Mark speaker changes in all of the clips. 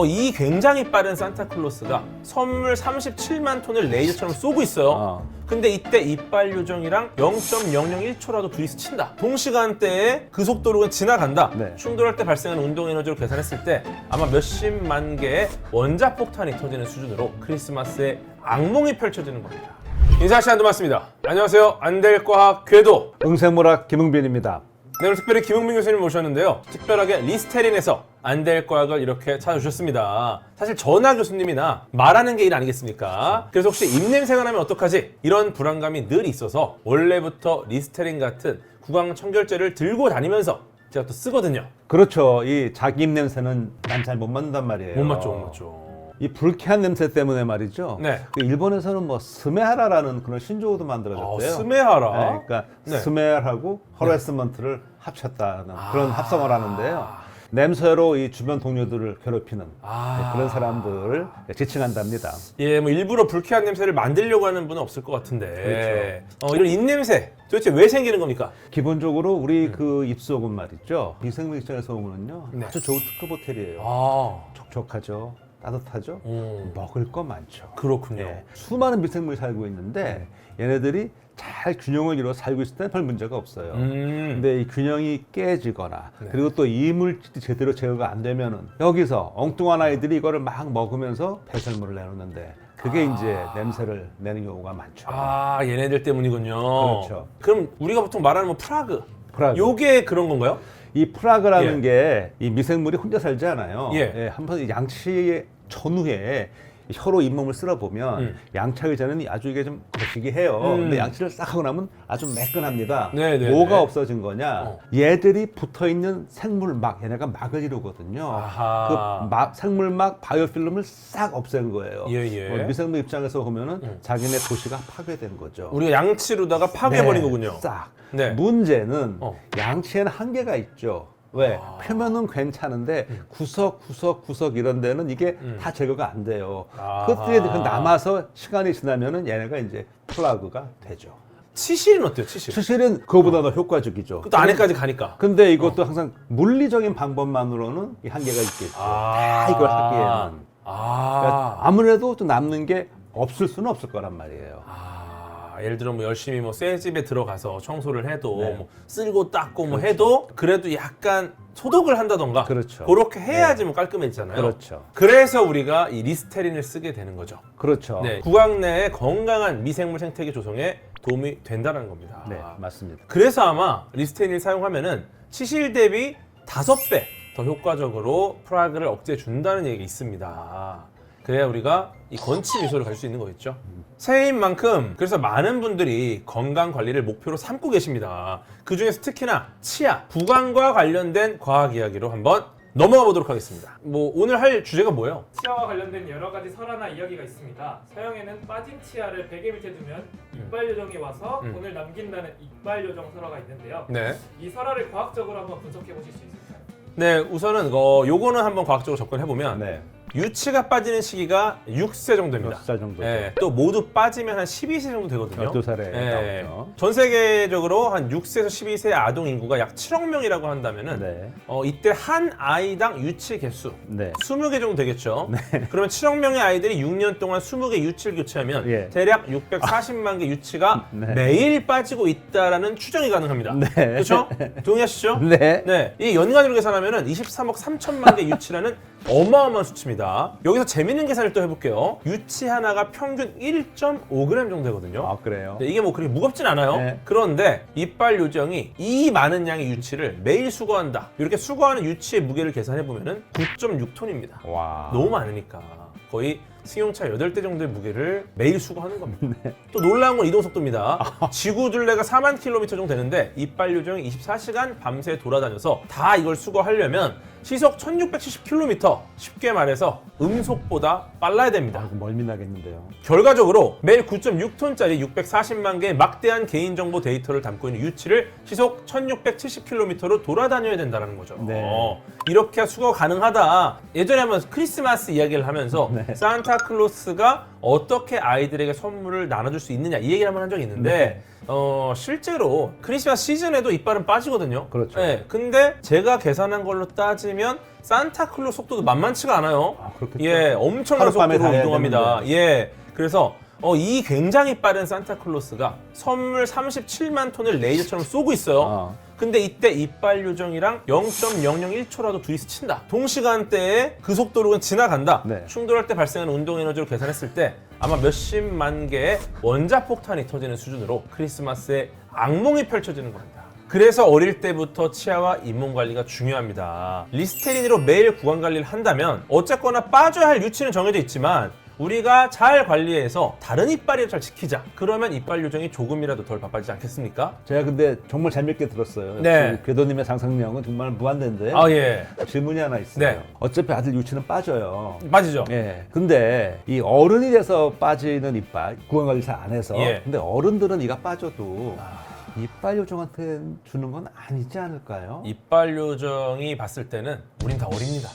Speaker 1: 이 굉장히 빠른 산타클로스가 선물 37만 톤을 레이저처럼 쏘고 있어요. 근데 이때 이빨 요정이랑 0.001초라도 둘이 스친다. 동시간대에 그 속도로 지나간다.
Speaker 2: 네.
Speaker 1: 충돌할 때 발생하는 운동 에너지로 계산했을 때 아마 몇십만 개의 원자 폭탄이 터지는 수준으로 크리스마스에 악몽이 펼쳐지는 겁니다. 인사시 안도맞습니다. 안녕하세요. 안될과학 궤도
Speaker 2: 응생물학 김흥빈입니다.
Speaker 1: 네, 오늘 특별히 김흥빈 교수님 모셨는데요. 특별하게 리스테린에서 안될과학을 이렇게 찾아주셨습니다. 사실 전하 교수님이나 말하는 게 일 아니겠습니까? 그래서 혹시 입냄새가 나면 어떡하지? 이런 불안감이 늘 있어서 원래부터 리스테린 같은 구강 청결제를 들고 다니면서 제가 또 쓰거든요.
Speaker 2: 그렇죠. 이 자기 입냄새는 난 잘 못 맡는단 말이에요.
Speaker 1: 못 맞죠, 못 맞죠.
Speaker 2: 이 불쾌한 냄새 때문에 말이죠.
Speaker 1: 네.
Speaker 2: 그 일본에서는 뭐 스메하라라는 그런 신조어도 만들어졌대요.
Speaker 1: 스메하라.
Speaker 2: 네, 그러니까
Speaker 1: 네.
Speaker 2: 스멜하고 허레스먼트를 합쳤다는 그런 합성을 하는데요. 냄새로 이 주변 동료들을 괴롭히는 그런 사람들을 지칭한답니다.
Speaker 1: 예, 뭐 일부러 불쾌한 냄새를 만들려고 하는 분은 없을 것 같은데. 이런 입냄새 도대체 왜 생기는 겁니까?
Speaker 2: 기본적으로 우리 그 입속은 말이죠. 미생물 입장에서 보면요.
Speaker 1: 네.
Speaker 2: 아주 좋은 특급 호텔이에요. 촉촉하죠. 따뜻하죠. 먹을 거 많죠.
Speaker 1: 그렇군요.
Speaker 2: 예, 수많은 미생물이 살고 있는데 얘네들이 잘 균형을 이루어 살고 있을 때는 별 문제가 없어요. 근데 이 균형이 깨지거나 그리고 또 이물질이 제대로 제거가 안 되면은 여기서 엉뚱한 아이들이 이거를 막 먹으면서 배설물을 내놓는데 그게 이제 냄새를 내는 경우가 많죠.
Speaker 1: 얘네들 때문이군요.
Speaker 2: 그렇죠.
Speaker 1: 그럼 우리가 보통 말하는 뭐 프라그.
Speaker 2: 프라그.
Speaker 1: 요게 그런 건가요?
Speaker 2: 이 프라그라는 게 이 미생물이 혼자 살지 않아요.
Speaker 1: 예.
Speaker 2: 한번 양치 전후에 혀로 잇몸을 쓸어보면 양치하기 전에는 아주 이게 좀 거시기 해요. 근데 양치를 싹 하고 나면 아주 매끈합니다.
Speaker 1: 네네네.
Speaker 2: 뭐가 없어진 거냐? 얘들이 붙어있는 생물막, 얘네가 막을 이루거든요. 그 생물막 바이오필름을 싹 없앤 거예요.
Speaker 1: 예.
Speaker 2: 미생물 입장에서 보면은 자기네 도시가 파괴된 거죠.
Speaker 1: 우리가 양치로다가 파괴해버린
Speaker 2: 네,
Speaker 1: 거군요.
Speaker 2: 싹.
Speaker 1: 네.
Speaker 2: 문제는 양치에는 한계가 있죠. 왜? 표면은 괜찮은데 구석 이런 데는 이게 다 제거가 안 돼요. 그것들이 남아서 시간이 지나면은 얘네가 이제 플라그가 되죠.
Speaker 1: 치실은 어때요, 치실?
Speaker 2: 치실은 그거보다 더 효과적이죠.
Speaker 1: 그것도 안에까지 가니까.
Speaker 2: 근데 이것도 항상 물리적인 방법만으로는 이 한계가 있겠죠. 다 이걸 하기에는. 그러니까 아무래도 또 남는 게 없을 수는 없을 거란 말이에요.
Speaker 1: 예를 들어 뭐 열심히 뭐 새 집에 들어가서 청소를 해도 뭐 쓸고 닦고 뭐 해도 그래도 약간 소독을 한다던가
Speaker 2: 그렇죠.
Speaker 1: 그렇게 해야지 뭐 깔끔해지잖아요.
Speaker 2: 그렇죠.
Speaker 1: 그래서 우리가 이 리스테린을 쓰게 되는 거죠.
Speaker 2: 그렇죠.
Speaker 1: 네, 구강 내의 건강한 미생물 생태계 조성에 도움이 된다는 겁니다.
Speaker 2: 네, 맞습니다.
Speaker 1: 그래서 아마 리스테린을 사용하면은 치실 대비 5배 더 효과적으로 프라그를 억제해 준다는 얘기가 있습니다. 그래야 우리가 이 건치 미소를 가질 수 있는 거겠죠. 새해인 만큼 그래서 많은 분들이 건강 관리를 목표로 삼고 계십니다. 그 중에서 특히나 치아, 구강과 관련된 과학 이야기로 한번 넘어가 보도록 하겠습니다. 뭐 오늘 할 주제가 뭐예요?
Speaker 3: 치아와 관련된 여러 가지 설화나 이야기가 있습니다. 서양에는 빠진 치아를 베개 밑에 두면 이빨 요정이 와서 돈을 남긴다는 이빨 요정 설화가 있는데요.
Speaker 1: 네.
Speaker 3: 이 설화를 과학적으로 한번 분석해 보실 수 있을까요?
Speaker 1: 네, 우선은 요거는 한번 과학적으로 접근해 보면
Speaker 2: 네.
Speaker 1: 유치가 빠지는 시기가 6세 정도입니다.
Speaker 2: 6살 정도.
Speaker 1: 네, 또 모두 빠지면 한 12세 정도 되거든요.
Speaker 2: 12살에
Speaker 1: 네.
Speaker 2: 나오죠.
Speaker 1: 전 세계적으로 한 6세에서 12세 아동 인구가 약 7억 명이라고 한다면은
Speaker 2: 네.
Speaker 1: 이때 한 아이당 유치 개수
Speaker 2: 네.
Speaker 1: 20개 정도 되겠죠. 그러면 7억 명의 아이들이 6년 동안 20개 유치를 교체하면
Speaker 2: 예.
Speaker 1: 대략 640만 개 유치가
Speaker 2: 네.
Speaker 1: 매일 빠지고 있다라는 추정이 가능합니다.
Speaker 2: 네.
Speaker 1: 그렇죠? 동의하시죠?
Speaker 2: 네.
Speaker 1: 네, 이 연간으로 계산하면은 23억 3천만 개 유치라는 어마어마한 수치입니다. 여기서 재밌는 계산을 또 해볼게요. 유치 하나가 평균 1.5g 정도 되거든요.
Speaker 2: 아, 그래요?
Speaker 1: 네, 이게 뭐 그렇게 무겁진 않아요.
Speaker 2: 네.
Speaker 1: 그런데 이빨 요정이 이 많은 양의 유치를 매일 수거한다. 이렇게 수거하는 유치의 무게를 계산해 보면은 9.6톤입니다.
Speaker 2: 와.
Speaker 1: 너무 많으니까 거의 승용차 8대 정도의 무게를 매일 수거하는 겁니다. 또 놀라운 건 이동 속도입니다. 지구 둘레가 4만 킬로미터 정도 되는데 이빨 요정이 24시간 밤새 돌아다녀서 다 이걸 수거하려면 시속 1670km, 쉽게 말해서 음속보다 빨라야 됩니다.
Speaker 2: 아, 멀미 나겠는데요.
Speaker 1: 결과적으로 매일 9.6톤짜리 640만 개의 막대한 개인정보 데이터를 담고 있는 유치를 시속 1670km로 돌아다녀야 된다는 거죠.
Speaker 2: 네.
Speaker 1: 이렇게 수거 가능하다. 예전에 한번 크리스마스 이야기를 하면서
Speaker 2: 네.
Speaker 1: 산타 산타클로스가 어떻게 아이들에게 선물을 나눠줄 수 있느냐 이 얘기를 한번 한 적이 있는데 실제로 크리스마스 시즌에도 이빨은 빠지거든요.
Speaker 2: 그렇죠.
Speaker 1: 네, 근데 제가 계산한 걸로 따지면 산타클로스 속도도 만만치가 않아요.
Speaker 2: 그렇겠죠.
Speaker 1: 예, 엄청난
Speaker 2: 하룻밤에
Speaker 1: 속도로
Speaker 2: 다 해야
Speaker 1: 이동합니다.
Speaker 2: 되는데.
Speaker 1: 예, 그래서 이 굉장히 빠른 산타클로스가 선물 37만 톤을 레이저처럼 쏘고 있어요. 근데 이때 이빨 요정이랑 0.001초라도 둘이 스친다. 동시간대에 그 속도로 지나간다.
Speaker 2: 네.
Speaker 1: 충돌할 때 발생하는 운동 에너지로 계산했을 때 아마 몇십만 개의 원자폭탄이 터지는 수준으로 크리스마스에 악몽이 펼쳐지는 겁니다. 그래서 어릴 때부터 치아와 잇몸 관리가 중요합니다. 리스테린으로 매일 구강 관리를 한다면 어쨌거나 빠져야 할 유치는 정해져 있지만 우리가 잘 관리해서 다른 이빨을 잘 지키자. 그러면 이빨 요정이 조금이라도 덜 바빠지지 않겠습니까?
Speaker 2: 제가 근데 정말 재밌게 들었어요.
Speaker 1: 네.
Speaker 2: 역시 궤도님의 상상력은 정말 무한대인데
Speaker 1: 아, 예.
Speaker 2: 질문이 하나 있어요.
Speaker 1: 네.
Speaker 2: 어차피 아들 유치는 빠져요.
Speaker 1: 빠지죠?
Speaker 2: 예. 근데 이 어른이 돼서 빠지는 이빨 구강 관리 잘 안 해서
Speaker 1: 예.
Speaker 2: 근데 어른들은 이가 빠져도 이빨 요정한테 주는 건 아니지 않을까요?
Speaker 1: 이빨 요정이 봤을 때는 우린 다 어립니다.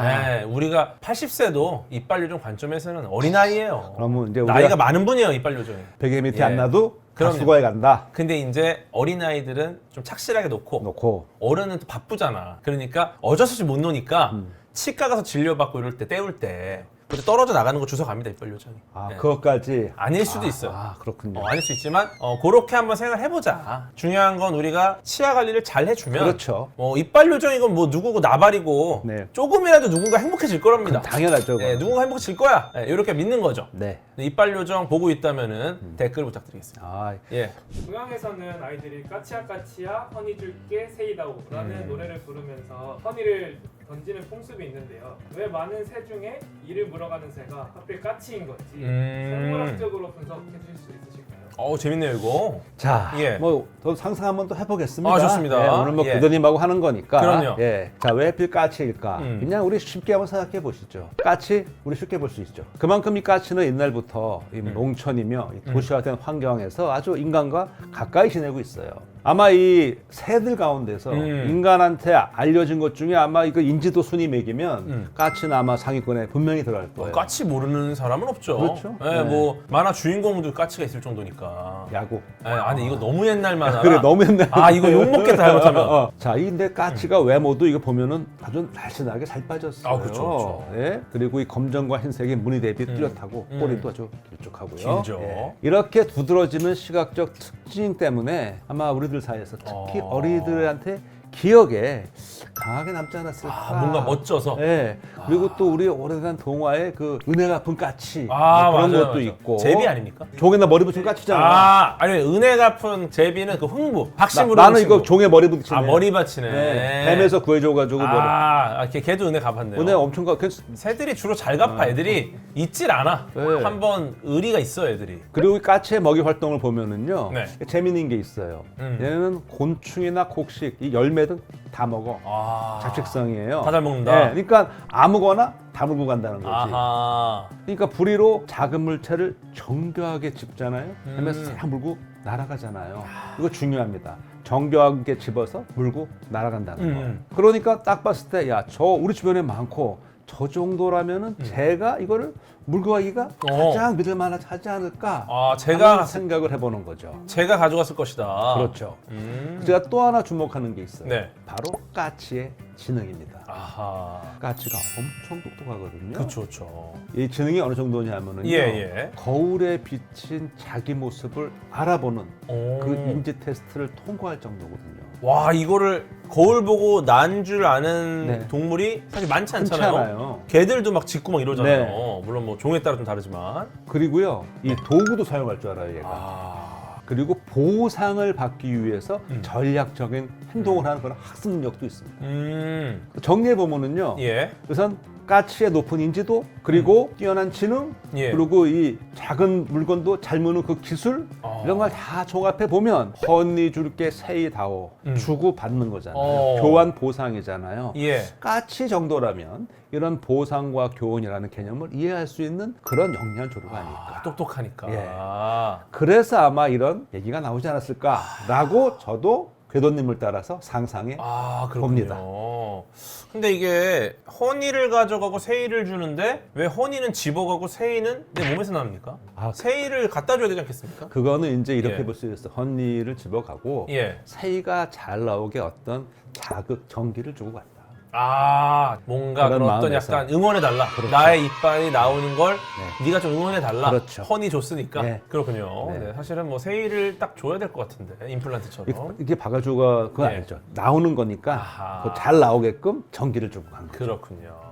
Speaker 1: 네, 우리가 80세도 이빨 요정 관점에서는 어린아이예요.
Speaker 2: 그러면 이제
Speaker 1: 나이가
Speaker 2: 우리가
Speaker 1: 많은 분이에요, 이빨 요정이.
Speaker 2: 베개 밑에
Speaker 1: 예.
Speaker 2: 안 놔도 다
Speaker 1: 그럼요.
Speaker 2: 수거해 간다.
Speaker 1: 근데 이제 어린아이들은 좀 착실하게 놓고 어른은 또 바쁘잖아. 그러니까 어쩔 수 없이 못 노니까 치과 가서 진료받고 이럴 때 때울 때 그때 떨어져 나가는 거 주워 갑니다, 이빨 요정이. 네.
Speaker 2: 그것까지
Speaker 1: 아닐 수도 있어요.
Speaker 2: 그렇군요.
Speaker 1: 아닐 수 있지만 그렇게 한번 생각을 해보자. 중요한 건 우리가 치아 관리를 잘 해주면
Speaker 2: 그렇죠.
Speaker 1: 이빨 요정이건 뭐 누구고 나발이고
Speaker 2: 네.
Speaker 1: 조금이라도 누군가 행복해질 거랍니다.
Speaker 2: 당연하죠.
Speaker 1: 네, 누군가 행복해질 거야. 네, 이렇게 믿는 거죠.
Speaker 2: 네.
Speaker 1: 이빨 요정 보고 있다면은 댓글 부탁드리겠습니다. 예.
Speaker 3: 동양에서는 아이들이 까치야 까치야 허니 줄게 세이다오라는 노래를 부르면서 허니를 던지는 풍습이 있는데요. 왜 많은 새 중에 이를 물어가는 새가 하필 까치인 건지 생물학적으로 분석해 주실 수 있으실까요?
Speaker 1: 재밌네요 이거.
Speaker 2: 자,
Speaker 1: 예.
Speaker 2: 더 상상 한번 또 해보겠습니다.
Speaker 1: 좋습니다.
Speaker 2: 예, 오늘 뭐
Speaker 1: 예.
Speaker 2: 교도님하고 하는 거니까.
Speaker 1: 그럼요.
Speaker 2: 예. 자, 왜 하필 까치일까? 그냥 우리 쉽게 한번 생각해 보시죠. 까치, 우리 쉽게 볼 수 있죠. 그만큼 이 까치는 옛날부터 이 농촌이며 이 도시화된 환경에서 아주 인간과 가까이 지내고 있어요. 아마 이 새들 가운데서 인간한테 알려진 것 중에 아마 이거 인지도 순위 매기면 까치는 아마 상위권에 분명히 들어갈 거예요.
Speaker 1: 까치 모르는 사람은 없죠.
Speaker 2: 그렇죠.
Speaker 1: 예,
Speaker 2: 네.
Speaker 1: 뭐 만화 주인공도 까치가 있을 정도니까.
Speaker 2: 야구.
Speaker 1: 아니 이거 너무 옛날 만화라.
Speaker 2: 그래, 너무 옛날.
Speaker 1: 이거 욕 먹겠다 잘못하면.
Speaker 2: 자, 이 근데 까치가 외모도 이거 보면은 아주 날씬하게 잘 빠졌어요.
Speaker 1: 그쵸.
Speaker 2: 예? 그리고 이 검정과 흰색의 무늬 대비 뚜렷하고 꼬리도 아주 길쭉하고요.
Speaker 1: 길죠.
Speaker 2: 예. 이렇게 두드러지는 시각적 특징 때문에 아마 우리들 사이에서 특히 어린이들한테 기억에 강하게 남지 않았을까.
Speaker 1: 뭔가 멋져서.
Speaker 2: 예. 그리고 또 우리 오래된 동화에 그 은혜 갚은 까치 그런
Speaker 1: 맞아요,
Speaker 2: 것도 있고.
Speaker 1: 제비 아닙니까?
Speaker 2: 종에다 머리 붙인 까치잖아.
Speaker 1: 아니 은혜 갚은 제비는 그 흥부 박심으로.
Speaker 2: 나는 이거 종에 머리 붙이네.
Speaker 1: 머리 받치네.
Speaker 2: 네. 뱀에서 구해줘가지고 머리.
Speaker 1: 걔도 은혜 갚았네요.
Speaker 2: 은혜 엄청 가.
Speaker 1: 새들이 주로 잘 갚아. 애들이 있질 않아.
Speaker 2: 네.
Speaker 1: 한번 의리가 있어 애들이.
Speaker 2: 그리고 이 까치의 먹이 활동을 보면은요.
Speaker 1: 네.
Speaker 2: 재밌는 게 있어요. 얘는 곤충이나 곡식, 이 열매 등 다 먹어. 잡식성이에요.
Speaker 1: 다 잘 먹는다.
Speaker 2: 네, 그러니까 아무거나 다 물고 간다는 거지.
Speaker 1: 아하.
Speaker 2: 그러니까 부리로 작은 물체를 정교하게 집잖아요. 그러면서 싹 물고 날아가잖아요. 이거 중요합니다. 정교하게 집어서 물고 날아간다는 거. 그러니까 딱 봤을 때, 야, 저 우리 주변에 많고 저 정도라면은 제가 이거를 물고 가기가 가장 믿을 만하지 않을까?
Speaker 1: 제가
Speaker 2: 생각을 해보는 거죠.
Speaker 1: 제가 가져갔을 것이다.
Speaker 2: 그렇죠. 제가 또 하나 주목하는 게 있어요.
Speaker 1: 네.
Speaker 2: 바로 까치의 지능입니다.
Speaker 1: 아하.
Speaker 2: 까치가 엄청 똑똑하거든요.
Speaker 1: 그렇죠.
Speaker 2: 이 지능이 어느 정도냐면은요.
Speaker 1: 예.
Speaker 2: 거울에 비친 자기 모습을 알아보는
Speaker 1: 오.
Speaker 2: 그 인지 테스트를 통과할 정도거든요.
Speaker 1: 와, 이거를 거울 보고 난 줄 아는
Speaker 2: 네.
Speaker 1: 동물이 사실 많지
Speaker 2: 흔치
Speaker 1: 않잖아요.
Speaker 2: 않아요.
Speaker 1: 개들도 막 짖고 막 이러잖아요.
Speaker 2: 네.
Speaker 1: 물론 뭐 종에 따라 좀 다르지만.
Speaker 2: 그리고 이 도구도 사용할 줄 알아요, 얘가. 그리고 보상을 받기 위해서 전략적인 행동을 하는 그런 학습 능력도 있습니다. 정리해 보면은요.
Speaker 1: 예.
Speaker 2: 우선 까치의 높은 인지도, 그리고 뛰어난 지능,
Speaker 1: 예.
Speaker 2: 그리고 이 작은 물건도 잘 무는 그 기술, 이런 걸 다 종합해 보면 허니 줄게 세이다오 주고 받는 거잖아요. 교환 보상이잖아요.
Speaker 1: 예.
Speaker 2: 까치 정도라면 이런 보상과 교훈이라는 개념을 이해할 수 있는 그런 영리한 조류가 아닐까.
Speaker 1: 똑똑하니까.
Speaker 2: 예. 그래서 아마 이런 얘기가 나오지 않았을까라고 저도 궤도님을 따라서 상상해
Speaker 1: 그렇군요.
Speaker 2: 봅니다.
Speaker 1: 근데 이게 허니를 가져가고 세이를 주는데 왜 허니는 집어가고 세이는 내 몸에서 나옵니까? 세이를 갖다 줘야 되지 않겠습니까?
Speaker 2: 그거는 이제 이렇게
Speaker 1: 예.
Speaker 2: 볼 수 있어. 허니를 집어가고
Speaker 1: 예.
Speaker 2: 세이가 잘 나오게 어떤 자극 전기를 주고 갔다.
Speaker 1: 뭔가
Speaker 2: 그런
Speaker 1: 그런 어떤
Speaker 2: 마음에서.
Speaker 1: 약간 응원해달라.
Speaker 2: 그렇죠.
Speaker 1: 나의 이빨이 나오는 걸
Speaker 2: 네.
Speaker 1: 네가 좀 응원해달라.
Speaker 2: 그렇죠.
Speaker 1: 허니 줬으니까.
Speaker 2: 네.
Speaker 1: 그렇군요.
Speaker 2: 네.
Speaker 1: 네, 사실은 뭐 세이를 딱 줘야 될 것 같은데 임플란트처럼.
Speaker 2: 이게 바가지가 그거
Speaker 1: 예.
Speaker 2: 아니죠. 나오는 거니까
Speaker 1: 아하.
Speaker 2: 그거 잘 나오게끔 전기를 주고 간 거죠.
Speaker 1: 그렇군요.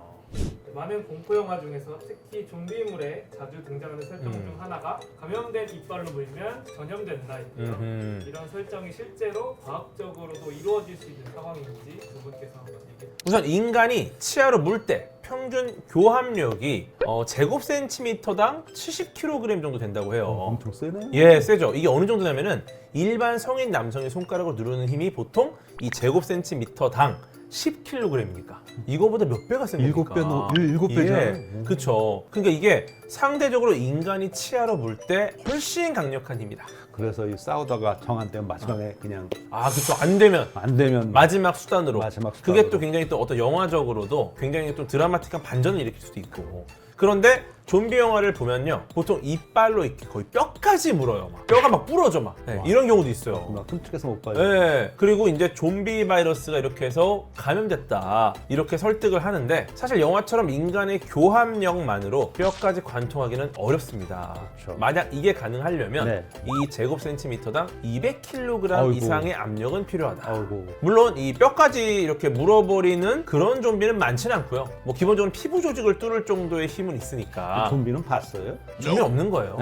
Speaker 3: 많은 공포 영화 중에서 특히 좀비물에 자주 등장하는 설정 중 하나가 감염된 이빨로 물면 전염된다인데요. 이런 설정이 실제로 과학적으로도 이루어질 수 있는 상황인지 두 분께서 한번 얘기해 주세요.
Speaker 1: 우선 인간이 치아로 물 때 평균 교합력이 제곱센티미터당 70kg 정도 된다고 해요.
Speaker 2: 엄청 세네.
Speaker 1: 예, 세죠. 이게 어느 정도냐면은 일반 성인 남성의 손가락으로 누르는 힘이 보통 이 제곱센티미터당 10kg입니까? 이거보다 몇 배가 셉니까?
Speaker 2: 7배잖아요.
Speaker 1: 그렇죠. 그러니까 이게 상대적으로 인간이 치아로 물 때 훨씬 강력한 힘이다.
Speaker 2: 그래서 이 싸우다가 정 안 되면 마지막에 그냥
Speaker 1: 그렇죠. 안 되면
Speaker 2: 안 되면
Speaker 1: 마지막 수단으로.
Speaker 2: 마지막
Speaker 1: 그게
Speaker 2: 수단으로.
Speaker 1: 또 굉장히 또 어떤 영화적으로도 굉장히 좀 드라마틱한 반전을 일으킬 수도 있고. 그런데 좀비 영화를 보면요, 보통 이빨로 이렇게 거의 뼈까지 물어요. 막. 뼈가 막 부러져 막. 네, 이런 경우도 있어요.
Speaker 2: 나 끔찍해서 못 봐요.
Speaker 1: 네, 그리고 이제 좀비 바이러스가 이렇게 해서 감염됐다 이렇게 설득을 하는데 사실 영화처럼 인간의 교합력만으로 뼈까지 관통하기는 어렵습니다.
Speaker 2: 그렇죠.
Speaker 1: 만약 이게 가능하려면
Speaker 2: 네.
Speaker 1: 이 제곱센티미터당 200kg
Speaker 2: 아이고.
Speaker 1: 이상의 압력은 필요하다.
Speaker 2: 아이고.
Speaker 1: 물론 이 뼈까지 이렇게 물어버리는 그런 좀비는 많지는 않고요. 뭐 기본적으로 피부 조직을 뚫을 정도의 힘은 있으니까
Speaker 2: 좀비는 봤어요?
Speaker 1: 좀비 없는 거예요.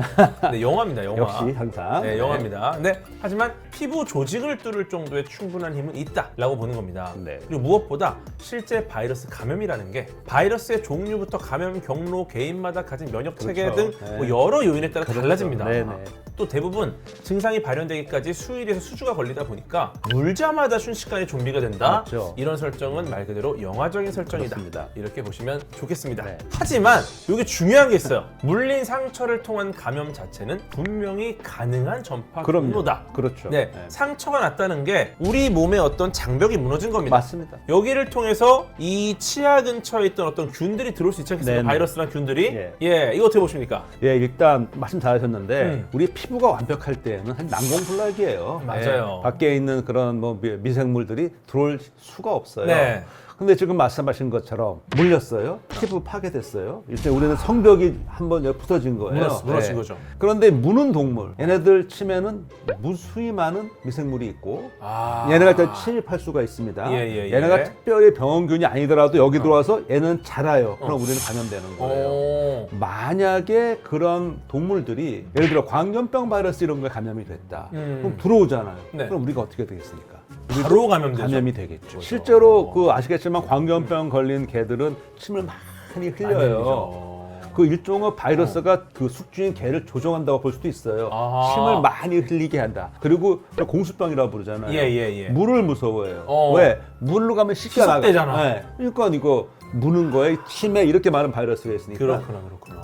Speaker 1: 네, 영화입니다, 영화.
Speaker 2: 역시 항상.
Speaker 1: 네, 영화입니다. 근데 하지만 피부 조직을 뚫을 정도의 충분한 힘은 있다라고 보는 겁니다.
Speaker 2: 네.
Speaker 1: 그리고 무엇보다 실제 바이러스 감염이라는 게 바이러스의 종류부터 감염 경로, 개인마다 가진 면역 체계
Speaker 2: 그렇죠.
Speaker 1: 등
Speaker 2: 네.
Speaker 1: 뭐 여러 요인에 따라
Speaker 2: 그렇죠.
Speaker 1: 달라집니다.
Speaker 2: 네네.
Speaker 1: 또 대부분 증상이 발현되기까지 수일에서 수주가 걸리다 보니까 물자마다 순식간에 좀비가 된다.
Speaker 2: 그렇죠.
Speaker 1: 이런 설정은 말 그대로 영화적인 설정이다.
Speaker 2: 그렇습니다.
Speaker 1: 이렇게 보시면 좋겠습니다.
Speaker 2: 네.
Speaker 1: 하지만 여기 중요한 게 있어요. 물린 상처를 통한 감염 자체는 분명히 가능한 전파
Speaker 2: 그럼요.
Speaker 1: 경로다.
Speaker 2: 그렇죠.
Speaker 1: 네,
Speaker 2: 네.
Speaker 1: 상처가 났다는 게 우리 몸의 어떤 장벽이 무너진 겁니다.
Speaker 2: 맞습니다.
Speaker 1: 여기를 통해서 이 치아 근처에 있던 어떤 균들이 들어올 수 있지 않겠습니까?
Speaker 2: 네네.
Speaker 1: 바이러스나 균들이.
Speaker 2: 예.
Speaker 1: 이거 어떻게 보십니까?
Speaker 2: 예, 일단 말씀 잘하셨는데 우리 피부가 완벽할 때는 한 난공불락이에요.
Speaker 1: 맞아요.
Speaker 2: 예, 밖에 있는 그런 뭐 미생물들이 들어올 수가 없어요.
Speaker 1: 네.
Speaker 2: 근데 지금 말씀하신 것처럼 물렸어요. 피부 파괴됐어요. 일단 우리는 성벽이 한번 부서진 거예요.
Speaker 1: 무너진
Speaker 2: 예.
Speaker 1: 거죠.
Speaker 2: 그런데 무는 동물, 얘네들 치매는 무수히 많은 미생물이 있고
Speaker 1: 아.
Speaker 2: 얘네가 다 침입할 수가 있습니다.
Speaker 1: 예.
Speaker 2: 얘네가 특별히 병원균이 아니더라도 여기 들어와서 얘는 자라요. 그럼 우리는 감염되는 거예요.
Speaker 1: 오.
Speaker 2: 만약에 그런 동물들이 예를 들어 광견병 바이러스 이런 거에 감염이 됐다. 그럼 들어오잖아요.
Speaker 1: 네.
Speaker 2: 그럼 우리가 어떻게 되겠습니까?
Speaker 1: 바로 감염되죠.
Speaker 2: 감염이 되겠죠. 실제로 그 아시겠지만 광견병 걸린 개들은 침을 많이 흘려요. 그 일종의 바이러스가 그 숙주인 개를 조종한다고 볼 수도 있어요.
Speaker 1: 아하.
Speaker 2: 침을 많이 흘리게 한다. 그리고 공수병이라고 부르잖아요.
Speaker 1: 예.
Speaker 2: 물을 무서워해요.
Speaker 1: 어.
Speaker 2: 왜? 물로 가면 씻겨 나가.
Speaker 1: 희석되잖아.
Speaker 2: 네. 그러니까 이거 무는 거에 침에 이렇게 많은 바이러스가 있으니까
Speaker 1: 그렇구나.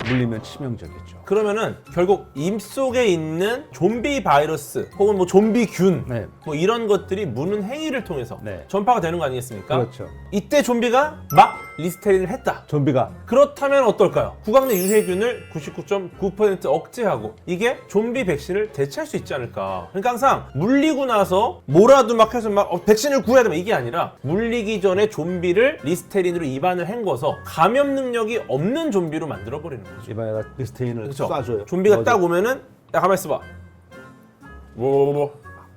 Speaker 2: 물리면 치명적이죠.
Speaker 1: 그러면은 결국 입속에 있는 좀비 바이러스 혹은 뭐 좀비균
Speaker 2: 네.
Speaker 1: 뭐 이런 것들이 무는 행위를 통해서
Speaker 2: 네.
Speaker 1: 전파가 되는 거 아니겠습니까?
Speaker 2: 그렇죠.
Speaker 1: 이때 좀비가 막 리스테린을 했다.
Speaker 2: 좀비가
Speaker 1: 그렇다면 어떨까요? 구강내 유해균을 99.9% 억제하고 이게 좀비 백신을 대체할 수 있지 않을까. 그러니까 항상 물리고 나서 뭐라도 막 해서 막 백신을 구해야 되면 이게 아니라 물리기 전에 좀비를 리스테린으로 입안을 헹궈서 감염 능력이 없는 좀비로 만들어버리는 거죠.
Speaker 2: 이번에 리스테인을
Speaker 1: 그렇죠?
Speaker 2: 쏴줘요.
Speaker 1: 좀비가
Speaker 2: 넣어줘요.
Speaker 1: 딱 오면은 야 가만 있어봐.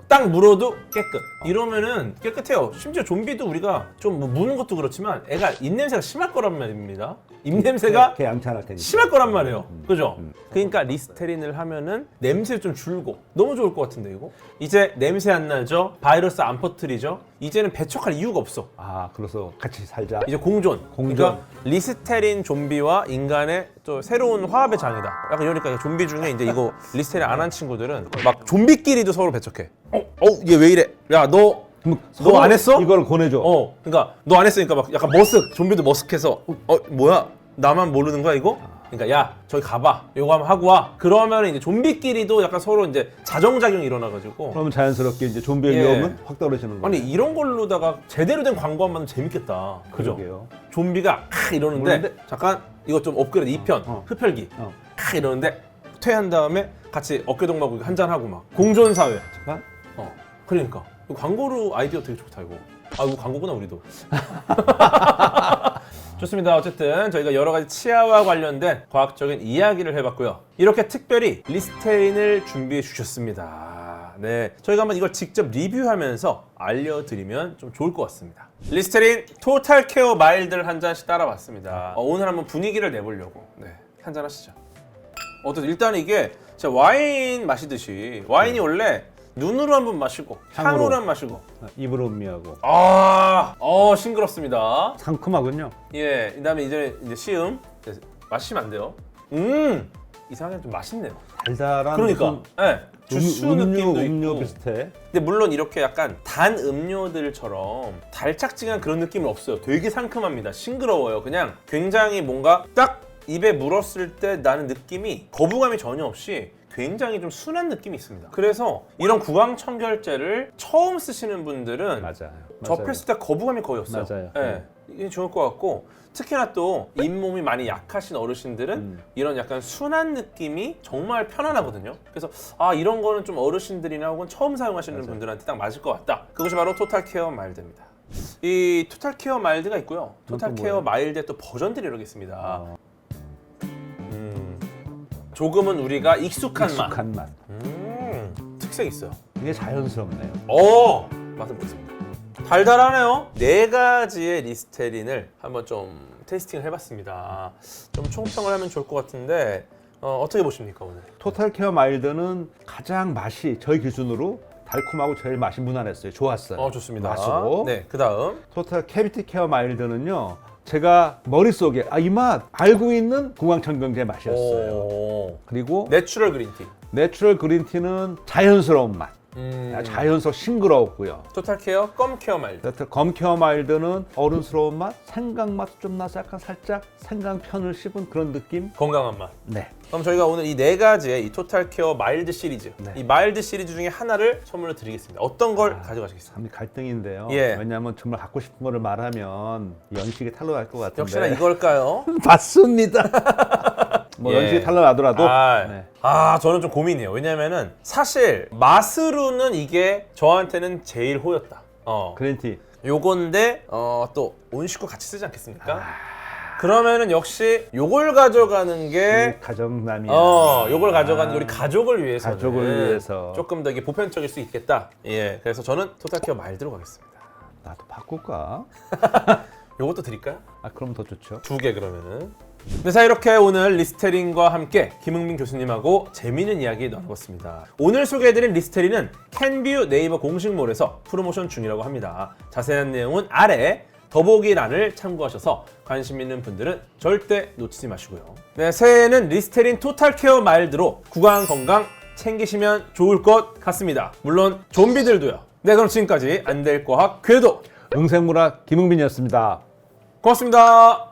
Speaker 1: 딱 물어도 깨끗. 이러면은 깨끗해요. 심지어 좀비도 우리가 좀 뭐 무는 것도 그렇지만 애가 입냄새가 심할 거란 말입니다. 입냄새가
Speaker 2: 개 양치할 테니까.
Speaker 1: 심할 거란 말이에요. 그죠? 그러니까 리스테린을 하면은 냄새 좀 줄고 너무 좋을 것 같은데 이거? 이제 냄새 안 나죠? 바이러스 안 퍼뜨리죠? 이제는 배척할 이유가 없어.
Speaker 2: 아, 그래서 같이 살자.
Speaker 1: 이제 공존.
Speaker 2: 공존.
Speaker 1: 그러니까 리스테린 좀비와 인간의 또 새로운 화합의 장이다. 약간 이러니까 좀비 중에 이제 이거 리스테린 안 한 친구들은 막 좀비끼리도 서로 배척해. 얘 왜 이래? 야, 너 안 했어?
Speaker 2: 이걸 권해줘.
Speaker 1: 그러니까 너 안 했으니까 막 약간 머쓱. 좀비도 머쓱해서 뭐야? 나만 모르는 거야 이거? 그러니까 야 저기 가봐 요거 한번 하고 와 그러면 이제 좀비끼리도 약간 서로 이제 자정작용이 일어나가지고
Speaker 2: 그러면 자연스럽게 이제 좀비의
Speaker 1: 예.
Speaker 2: 위험은 확 떨어지는 거예요.
Speaker 1: 아니 이런 걸로다가 제대로 된 광고 한번 재밌겠다 그죠?
Speaker 2: 그러게요.
Speaker 1: 좀비가 이러는데
Speaker 2: 그런데-
Speaker 1: 잠깐 이거 좀 업그레이드 2편 흡혈기 이러는데 퇴한 다음에 같이 어깨동무하고 한잔하고 막 공존사회
Speaker 2: 잠깐.
Speaker 1: 그러니까 이거 광고로 아이디어 되게 좋다 이거. 아 이거 광고구나 우리도. 좋습니다. 어쨌든 저희가 여러 가지 치아와 관련된 과학적인 이야기를 해봤고요. 이렇게 특별히 리스테린을 준비해 주셨습니다. 네, 저희가 한번 이걸 직접 리뷰하면서 알려드리면 좀 좋을 것 같습니다. 리스테린 토탈 케어 마일드를 한 잔씩 따라봤습니다. 오늘 한번 분위기를 내보려고. 네, 한 잔 하시죠. 일단 이게 진짜 와인 마시듯이 와인이 원래 눈으로 한번 마시고 향으로 한번 마시고
Speaker 2: 입으로 음미하고.
Speaker 1: 싱그럽습니다.
Speaker 2: 상큼하군요.
Speaker 1: 예, 그다음에 이제 시음 마시면 안 돼요. 이상하게 좀 맛있네요.
Speaker 2: 달달한
Speaker 1: 그러니까, 예, 주스 느낌도
Speaker 2: 음료
Speaker 1: 있고.
Speaker 2: 비슷해.
Speaker 1: 근데 물론 이렇게 약간 단 음료들처럼 달짝지근한 그런 느낌은 없어요. 되게 상큼합니다. 싱그러워요. 그냥 굉장히 뭔가 딱 입에 물었을 때 나는 느낌이 거부감이 전혀 없이 굉장히 좀 순한 느낌이 있습니다. 그래서 이런 구강청결제를 처음 쓰시는 분들은
Speaker 2: 맞아요.
Speaker 1: 접했을 때 거부감이 거의 없어요.
Speaker 2: 맞아요.
Speaker 1: 예, 이게 좋을 것 같고 특히나 또 잇몸이 많이 약하신 어르신들은 이런 약간 순한 느낌이 정말 편안하거든요. 그래서 이런 거는 좀 어르신들이나 혹은 처음 사용하시는 분들한테 딱 맞을 것 같다. 그것이 바로 토탈 케어 마일드입니다. 이 토탈 케어 마일드가 있고요. 토탈 케어 마일드의 또 버전들이 여러 개 있습니다. 조금은 우리가 익숙한
Speaker 2: 맛.
Speaker 1: 특색이 있어요.
Speaker 2: 이게 자연스럽네요.
Speaker 1: 맛을 보겠습니다. 달달하네요. 4가지의 리스테린을 한번 좀 테이스팅을 해봤습니다. 좀 총평을 하면 좋을 것 같은데 어떻게 보십니까 오늘?
Speaker 2: 토탈 케어 마일드는 가장 맛이 저희 기준으로 달콤하고 제일 맛이 무난했어요. 좋았어요.
Speaker 1: 좋습니다.
Speaker 2: 맛으로.
Speaker 1: 네, 그다음
Speaker 2: 토탈 캐비티 케어 마일드는요. 제가 머릿속에 이 맛 알고 있는 구강청정제 맛이었어요. 그리고
Speaker 1: 내추럴 그린티.
Speaker 2: 내추럴 그린티는 자연스러운 맛. 자연스러워 싱그러웠고요.
Speaker 1: 토탈 케어 껌 케어 마일드.
Speaker 2: 검 케어 마일드는 어른스러운 맛, 생강 맛도 좀 나서 약간 살짝 생강편을 씹은 그런 느낌.
Speaker 1: 건강한 맛.
Speaker 2: 네.
Speaker 1: 그럼 저희가 오늘 이 4가지의 이 토탈 케어 마일드 시리즈,
Speaker 2: 네.
Speaker 1: 이 마일드 시리즈 중에 하나를 선물로 드리겠습니다. 어떤 걸 가져가시겠습니까?
Speaker 2: 참 갈등인데요.
Speaker 1: 예.
Speaker 2: 왜냐하면 정말 갖고 싶은 거를 말하면 연식이 탈로 날 것 같은데.
Speaker 1: 역시나 이걸까요?
Speaker 2: 맞습니다. 뭐
Speaker 1: 예.
Speaker 2: 연식이 탈로 나더라도. 네.
Speaker 1: 저는 좀 고민이에요. 왜냐면은 사실 맛으로는 이게 저한테는 제일 호였다.
Speaker 2: 그린티.
Speaker 1: 요건데 또 온 식구 같이 쓰지 않겠습니까? 그러면은 역시 요걸 가져가는 게
Speaker 2: 가정남이야.
Speaker 1: 요걸 가져가는 게 우리 가족을 위해서
Speaker 2: 가족을 위해서
Speaker 1: 조금 더 이게 보편적일 수 있겠다. 예, 그래서 저는 토탈 케어 마일드로 가겠습니다.
Speaker 2: 나도 바꿀까?
Speaker 1: 요것도 드릴까요?
Speaker 2: 그럼 더 좋죠.
Speaker 1: 2개 그러면은. 네, 자 이렇게 오늘 리스테린과 함께 김흥민 교수님하고 재미있는 이야기 나눠봤습니다. 오늘 소개해드린 리스테린은 캔뷰 네이버 공식몰에서 프로모션 중이라고 합니다. 자세한 내용은 아래 더보기란을 참고하셔서 관심 있는 분들은 절대 놓치지 마시고요. 네, 새해에는 리스테린 토탈 케어 마일드로 구강 건강 챙기시면 좋을 것 같습니다. 물론 좀비들도요. 네, 그럼 지금까지 안될과학 궤도
Speaker 2: 응생물학 김흥민이었습니다.
Speaker 1: 고맙습니다.